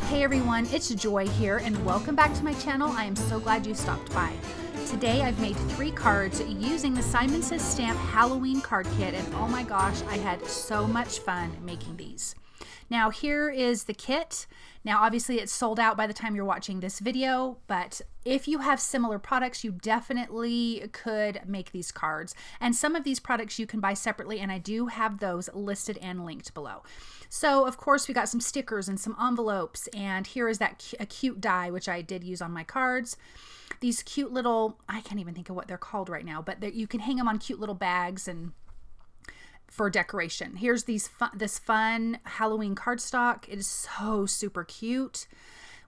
Hey everyone, it's Joy here and welcome back to my channel. I am so glad you stopped by. Today I've made 3 cards using the Simon Says Stamp Halloween card kit, and oh my gosh, I had so much fun making these. Now here is the kit. Now obviously it's sold out by the time you're watching this video, but if you have similar products, you definitely could make these cards. And some of these products you can buy separately, and I do have those listed and linked below. So of course we got some stickers and some envelopes, and here is that a cute die which I did use on my cards. These cute little, I can't even think of what they're called right now, but you can hang them on cute little bags and for decoration. Here's this fun Halloween cardstock. It is so super cute.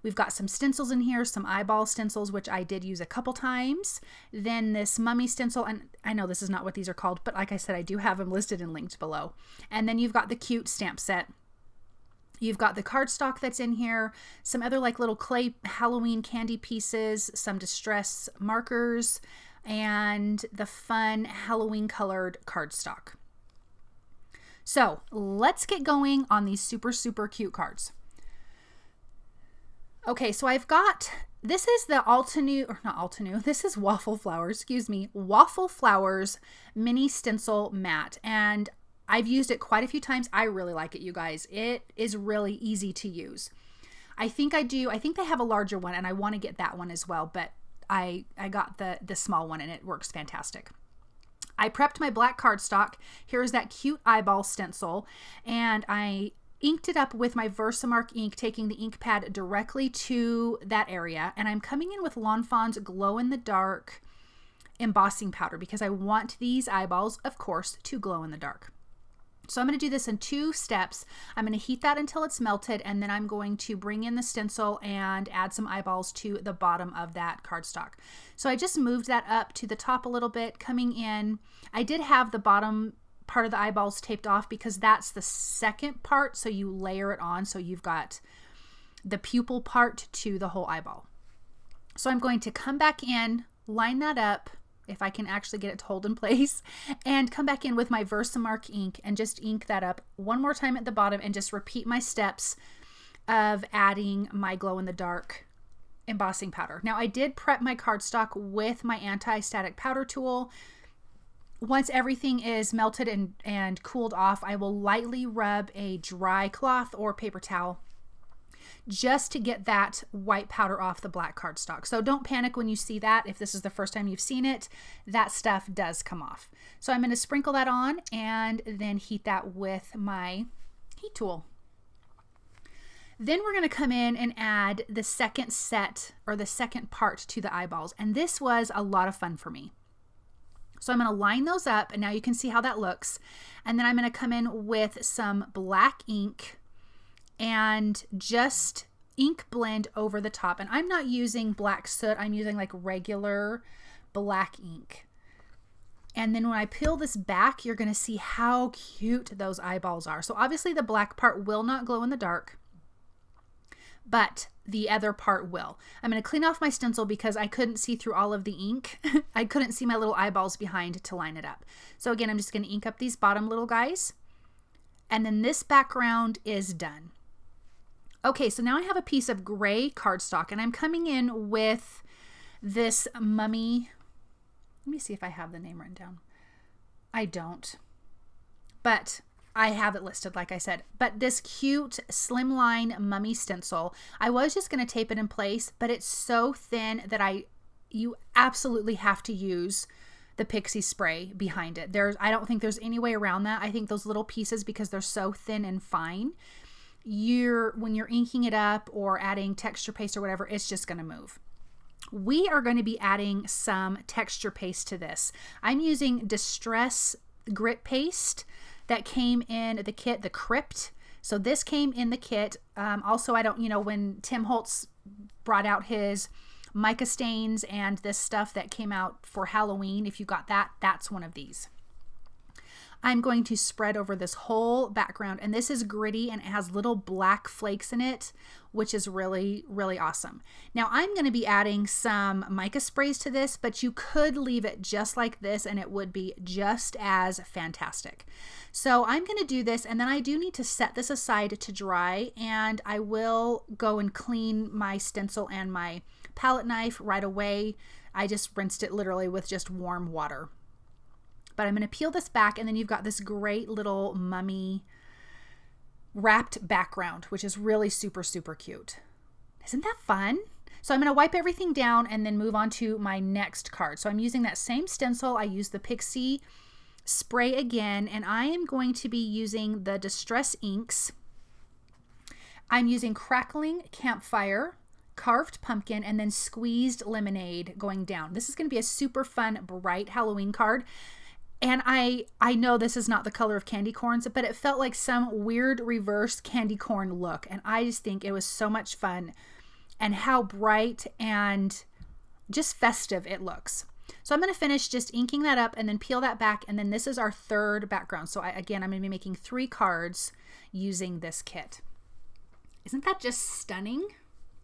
We've got some stencils in here, some eyeball stencils, which I did use a couple times. Then this mummy stencil, and I know this is not what these are called, but like I said, I do have them listed and linked below. And then you've got the cute stamp set. You've got the cardstock that's in here, some other like little clay Halloween candy pieces, some distress markers, and the fun Halloween colored cardstock. So let's get going on these super, super cute cards. Okay, so I've got, this is the this is Waffle Flowers, Waffle Flowers Mini Stencil Matte. And I've used it quite a few times. I really like it, you guys. It is really easy to use. I think they have a larger one and I want to get that one as well, but I got the small one and it works fantastic. I prepped my black cardstock. Here's that cute eyeball stencil, and I inked it up with my Versamark ink, taking the ink pad directly to that area, and I'm coming in with Lawn Fawn's glow-in-the-dark embossing powder because I want these eyeballs, of course, to glow in the dark. So I'm going to do this in 2 steps. I'm going to heat that until it's melted, and then I'm going to bring in the stencil and add some eyeballs to the bottom of that cardstock. So I just moved that up to the top a little bit, coming in. I did have the bottom part of the eyeballs taped off because that's the second part, so you layer it on so you've got the pupil part to the whole eyeball. So I'm going to come back in, line that up, if I can actually get it to hold in place, and come back in with my Versamark ink and just ink that up one more time at the bottom and just repeat my steps of adding my glow-in-the-dark embossing powder. Now I did prep my cardstock with my anti-static powder tool. Once everything is melted and cooled off, I will lightly rub a dry cloth or paper towel just to get that white powder off the black cardstock. So don't panic when you see that. If this is the first time you've seen it, that stuff does come off. So I'm going to sprinkle that on and then heat that with my heat tool. Then we're going to come in and add the second set or the second part to the eyeballs. And this was a lot of fun for me. So I'm going to line those up, and now you can see how that looks. And then I'm going to come in with some black ink and just ink blend over the top. And I'm not using black soot, I'm using like regular black ink. And then when I peel this back, you're going to see how cute those eyeballs are. So obviously the black part will not glow in the dark, but the other part will. I'm going to clean off my stencil because I couldn't see through all of the ink. I couldn't see my little eyeballs behind to line it up. So again, I'm just going to ink up these bottom little guys. And then this background is done. Okay, so now I have a piece of gray cardstock, and I'm coming in with this mummy. Let me see if I have the name written down. I don't, but I have it listed, like I said. But this cute slimline mummy stencil, I was just going to tape it in place, but it's so thin that you absolutely have to use the pixie spray behind it. I don't think there's any way around that. I think those little pieces, because they're so thin and fine, when you're inking it up or adding texture paste or whatever, it's just going to move. We are going to be adding some texture paste to this. I'm using Distress Grit Paste that came in the kit, the Crypt. So this came in the kit. Also, when Tim Holtz brought out his mica stains and this stuff that came out for Halloween, if you got that, that's one of these. I'm going to spread over this whole background, and this is gritty and it has little black flakes in it, which is really, really awesome. Now I'm going to be adding some mica sprays to this, but you could leave it just like this and it would be just as fantastic. So I'm going to do this, and then I do need to set this aside to dry, and I will go and clean my stencil and my palette knife right away. I just rinsed it literally with just warm water. But I'm going to peel this back, and then you've got this great little mummy wrapped background, which is really super, super cute. Isn't that fun? So I'm going to wipe everything down and then move on to my next card. So I'm using that same stencil. I use the Pixie spray again, and I am going to be using the Distress inks. I'm using Crackling Campfire, Carved Pumpkin, and then Squeezed Lemonade going down. This is going to be a super fun, bright Halloween card. And I know this is not the color of candy corns, but it felt like some weird reverse candy corn look. And I just think it was so much fun, and how bright and just festive it looks. So I'm going to finish just inking that up and then peel that back. And then this is our third background. So again, I'm going to be making 3 cards using this kit. Isn't that just stunning?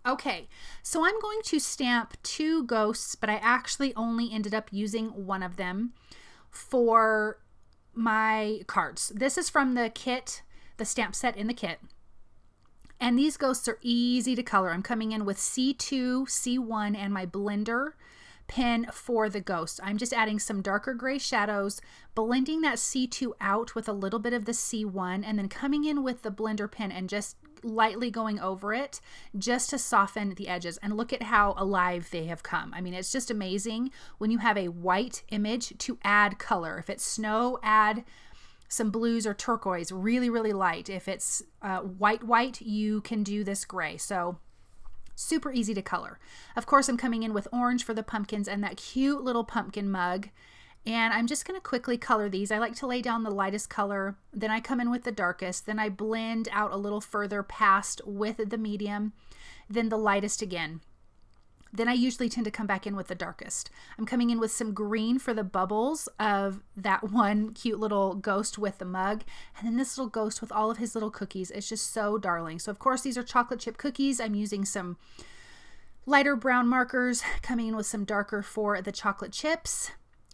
Okay, so I'm going to stamp 2 ghosts, but I actually only ended up using one of them for my cards. This is from the kit, the stamp set in the kit. And these ghosts are easy to color. I'm coming in with C2, C1, and my blender pen for the ghost. I'm just adding some darker gray shadows, blending that C2 out with a little bit of the C1, and then coming in with the blender pen and just lightly going over it just to soften the edges. And look at how alive they have come. I mean, it's just amazing when you have a white image to add color. If it's snow, add some blues or turquoise, really, really light. If it's white, you can do this gray. So super easy to color. Of course, I'm coming in with orange for the pumpkins and that cute little pumpkin mug. And I'm just going to quickly color these. I like to lay down the lightest color, then I come in with the darkest, then I blend out a little further past with the medium, then the lightest again. Then I usually tend to come back in with the darkest. I'm coming in with some green for the bubbles of that one cute little ghost with the mug. And then this little ghost with all of his little cookies. It's just so darling. So of course these are chocolate chip cookies. I'm using some lighter brown markers, coming in with some darker for the chocolate chips.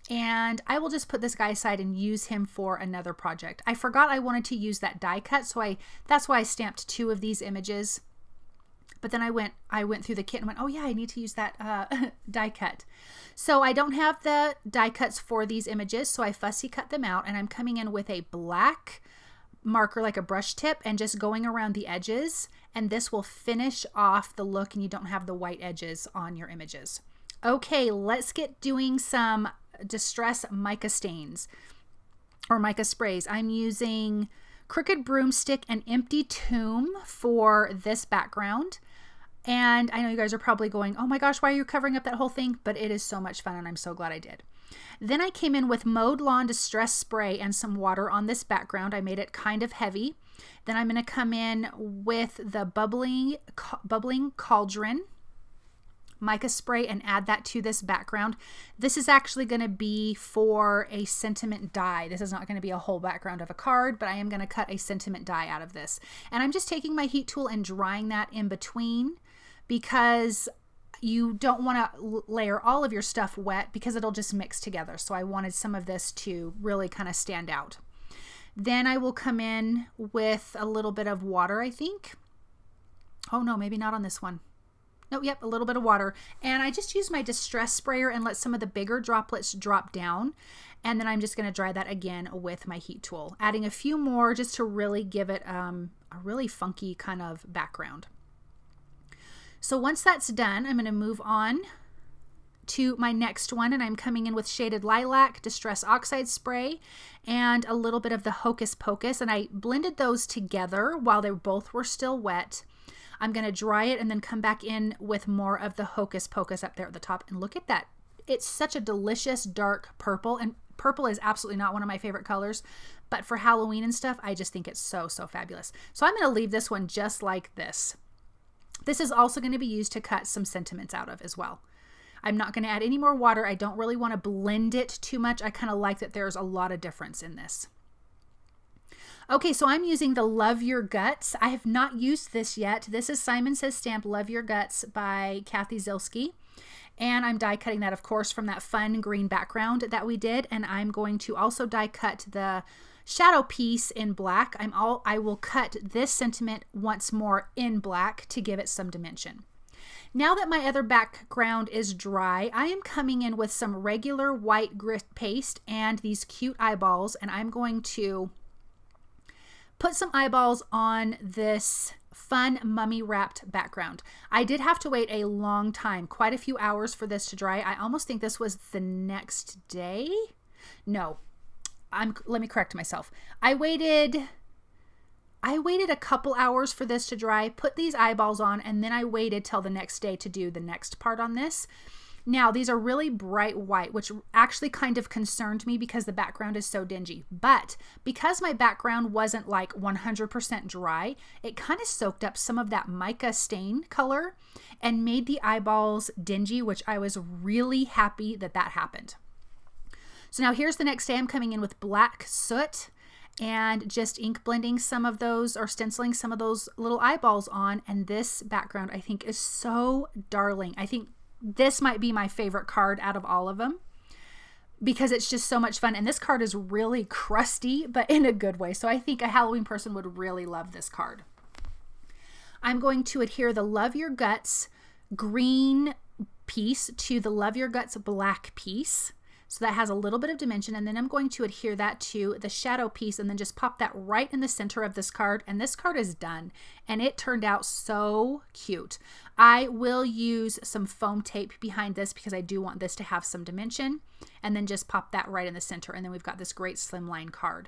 And I will just put this guy aside and use him for another project. I forgot I wanted to use that die cut, so that's why I stamped 2 of these images. But then I went through the kit and went, oh yeah, I need to use that die cut. So I don't have the die cuts for these images, so I fussy cut them out, and I'm coming in with a black marker, like a brush tip, and just going around the edges, and this will finish off the look and you don't have the white edges on your images. Okay, let's get doing some Distress mica stains or mica sprays. I'm using Crooked Broomstick and Empty Tomb for this background. And I know you guys are probably going, oh my gosh, why are you covering up that whole thing? But it is so much fun and I'm so glad I did. Then I came in with Mowed Lawn Distress Spray and some water on this background. I made it kind of heavy. Then I'm going to come in with the Bubbling Cauldron mica spray and add that to this background. This is actually going to be for a sentiment die. This is not going to be a whole background of a card, but I am going to cut a sentiment die out of this. And I'm just taking my heat tool and drying that in between, because you don't want to layer all of your stuff wet because it'll just mix together. So I wanted some of this to really kind of stand out. Then I will come in with a little bit of water, I think. Oh no, maybe not on this one. No, yep, a little bit of water. And I just use my distress sprayer and let some of the bigger droplets drop down. And then I'm just going to dry that again with my heat tool, adding a few more just to really give it a really funky kind of background. So once that's done, I'm going to move on to my next one, and I'm coming in with Shaded Lilac, Distress Oxide Spray, and a little bit of the Hocus Pocus. And I blended those together while they both were still wet. I'm going to dry it and then come back in with more of the Hocus Pocus up there at the top. And look at that. It's such a delicious dark purple. And purple is absolutely not one of my favorite colors. But for Halloween and stuff, I just think it's so, so fabulous. So I'm going to leave this one just like this. This is also going to be used to cut some sentiments out of as well. I'm not going to add any more water. I don't really want to blend it too much. I kind of like that there's a lot of difference in this. Okay, so I'm using the Love Your Guts. I have not used this yet. This is Simon Says Stamp Love Your Guts by Kathy Zilski. And I'm die cutting that, of course, from that fun green background that we did. And I'm going to also die cut the shadow piece in black. I will cut this sentiment once more in black to give it some dimension. Now that my other background is dry, I am coming in with some regular white grit paste and these cute eyeballs, and I'm going to put some eyeballs on this fun mummy wrapped background. I did have to wait a long time, quite a few hours for this to dry. I almost think this was the next day. No, let me correct myself. I waited a couple hours for this to dry, put these eyeballs on, and then I waited till the next day to do the next part on this. Now, these are really bright white, which actually kind of concerned me because the background is so dingy. But because my background wasn't like 100% dry, it kind of soaked up some of that mica stain color and made the eyeballs dingy, which I was really happy that happened. So now here's the next day. I'm coming in with black soot and just ink blending some of those or stenciling some of those little eyeballs on. And this background I think is so darling. I think this might be my favorite card out of all of them because it's just so much fun. And this card is really crusty, but in a good way. So I think a Halloween person would really love this card. I'm going to adhere the Love Your Guts green piece to the Love Your Guts black piece. So that has a little bit of dimension, and then I'm going to adhere that to the shadow piece and then just pop that right in the center of this card, and this card is done, and it turned out so cute. I will use some foam tape behind this because I do want this to have some dimension, and then just pop that right in the center, and then we've got this great slimline card.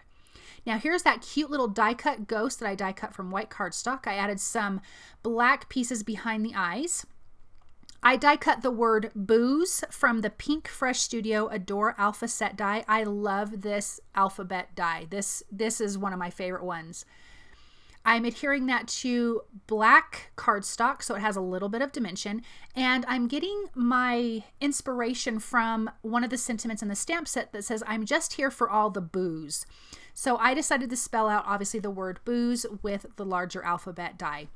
Now here's that cute little die cut ghost that I die cut from white cardstock. I added some black pieces behind the eyes. I die cut the word booze from the Pinkfresh Studio Adore Alpha Set die. I love this alphabet die. This is one of my favorite ones. I'm adhering that to black cardstock so it has a little bit of dimension, and I'm getting my inspiration from one of the sentiments in the stamp set that says, I'm just here for all the booze. So I decided to spell out obviously the word booze with the larger alphabet die.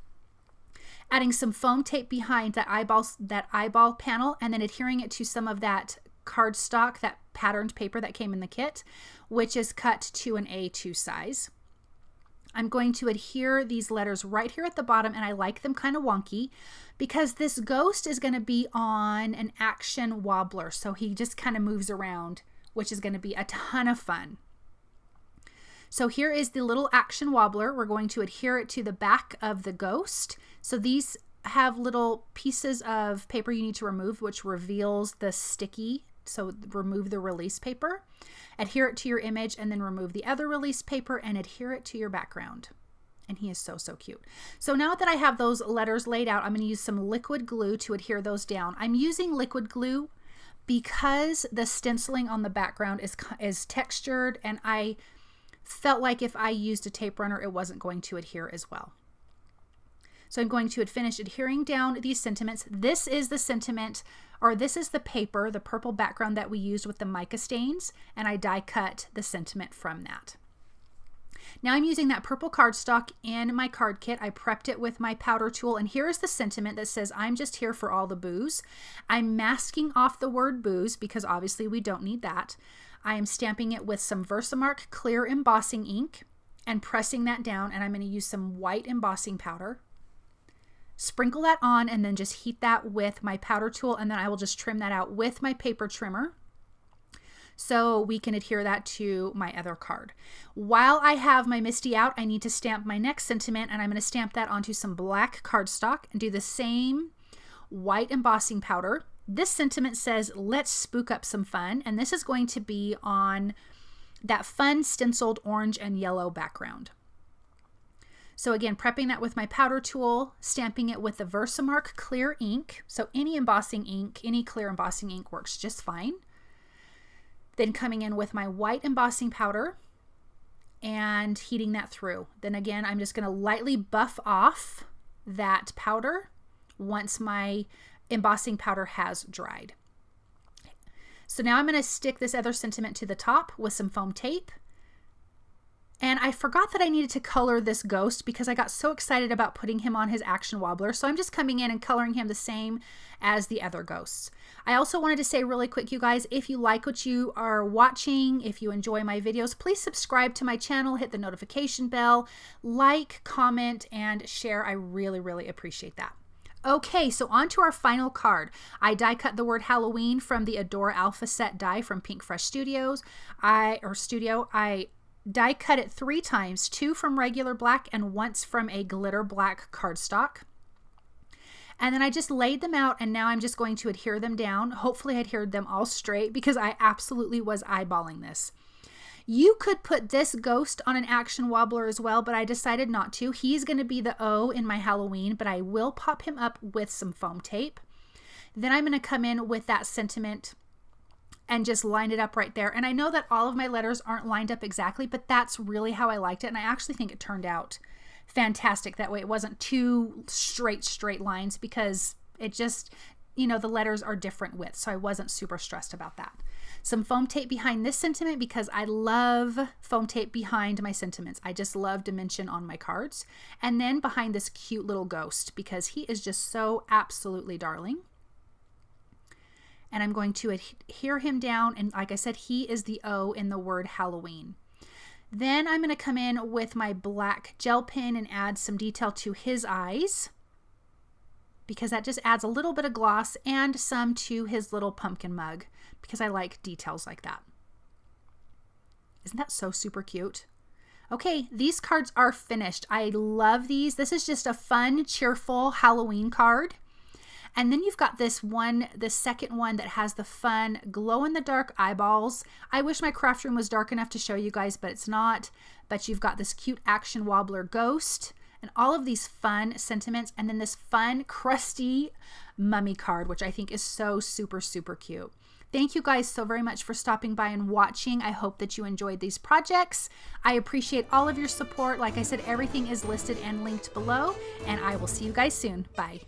Adding some foam tape behind that eyeball panel, and then adhering it to some of that cardstock, that patterned paper that came in the kit, which is cut to an A2 size. I'm going to adhere these letters right here at the bottom, and I like them kind of wonky because this ghost is going to be on an action wobbler, so he just kind of moves around, which is going to be a ton of fun. So here is the little action wobbler. We're going to adhere it to the back of the ghost. So these have little pieces of paper you need to remove, which reveals the sticky. So remove the release paper, adhere it to your image, and then remove the other release paper and adhere it to your background. And he is so, so cute. So now that I have those letters laid out, I'm going to use some liquid glue to adhere those down. I'm using liquid glue because the stenciling on the background is textured, and I felt like if I used a tape runner, it wasn't going to adhere as well. So I'm going to finish adhering down these sentiments. This is the sentiment, or this is the paper, the purple background that we used with the mica stains, and I die cut the sentiment from that. Now I'm using that purple cardstock in my card kit. I prepped it with my powder tool, and here is the sentiment that says, I'm just here for all the booze. I'm masking off the word booze because obviously we don't need that. I am stamping it with some Versamark clear embossing ink and pressing that down, and I'm going to use some white embossing powder. Sprinkle that on and then just heat that with my powder tool, and then I will just trim that out with my paper trimmer so we can adhere that to my other card. While I have my Misty out, I need to stamp my next sentiment, and I'm going to stamp that onto some black cardstock and do the same white embossing powder. This sentiment says, let's spook up some fun, and this is going to be on that fun stenciled orange and yellow background. So again, prepping that with my powder tool, stamping it with the Versamark clear ink. So any embossing ink, any clear embossing ink works just fine. Then coming in with my white embossing powder and heating that through. Then again, I'm just going to lightly buff off that powder once my embossing powder has dried. So now I'm going to stick this other sentiment to the top with some foam tape, And I forgot that I needed to color this ghost because I got so excited about putting him on his action wobbler. So I'm just coming in and coloring him the same as the other ghosts. I also wanted to say really quick, you guys, if you like what you are watching, if you enjoy my videos, please subscribe to my channel, hit the notification bell, like, comment, and share. I really, really appreciate that. Okay, so on to our final card. I die cut the word Halloween from the Adore Alpha set die from Pinkfresh Studios. I die cut it 3 times, 2 from regular black and once from a glitter black cardstock. And then I just laid them out, and now I'm just going to adhere them down. Hopefully I adhered them all straight because I absolutely was eyeballing this. You could put this ghost on an action wobbler as well, but I decided not to. He's going to be the O in my Halloween, but I will pop him up with some foam tape. Then I'm going to come in with that sentiment and just line it up right there. And I know that all of my letters aren't lined up exactly, but that's really how I liked it. And I actually think it turned out fantastic that way. It wasn't two straight lines because it just, you know, the letters are different widths. So I wasn't super stressed about that. Some foam tape behind this sentiment because I love foam tape behind my sentiments. I just love dimension on my cards. And then behind this cute little ghost because he is just so absolutely darling. And I'm going to adhere him down. And like I said, he is the O in the word Halloween. Then I'm going to come in with my black gel pen and add some detail to his eyes because that just adds a little bit of gloss and some to his little pumpkin mug because I like details like that. Isn't that so super cute? Okay, these cards are finished. I love these. This is just a fun, cheerful Halloween card. And then you've got this one, the second one that has the fun glow-in-the-dark eyeballs. I wish my craft room was dark enough to show you guys, but it's not. But you've got this cute action wobbler ghost and all of these fun sentiments. And then this fun, crusty mummy card, which I think is so super, super cute. Thank you guys so very much for stopping by and watching. I hope that you enjoyed these projects. I appreciate all of your support. Like I said, everything is listed and linked below. And I will see you guys soon. Bye.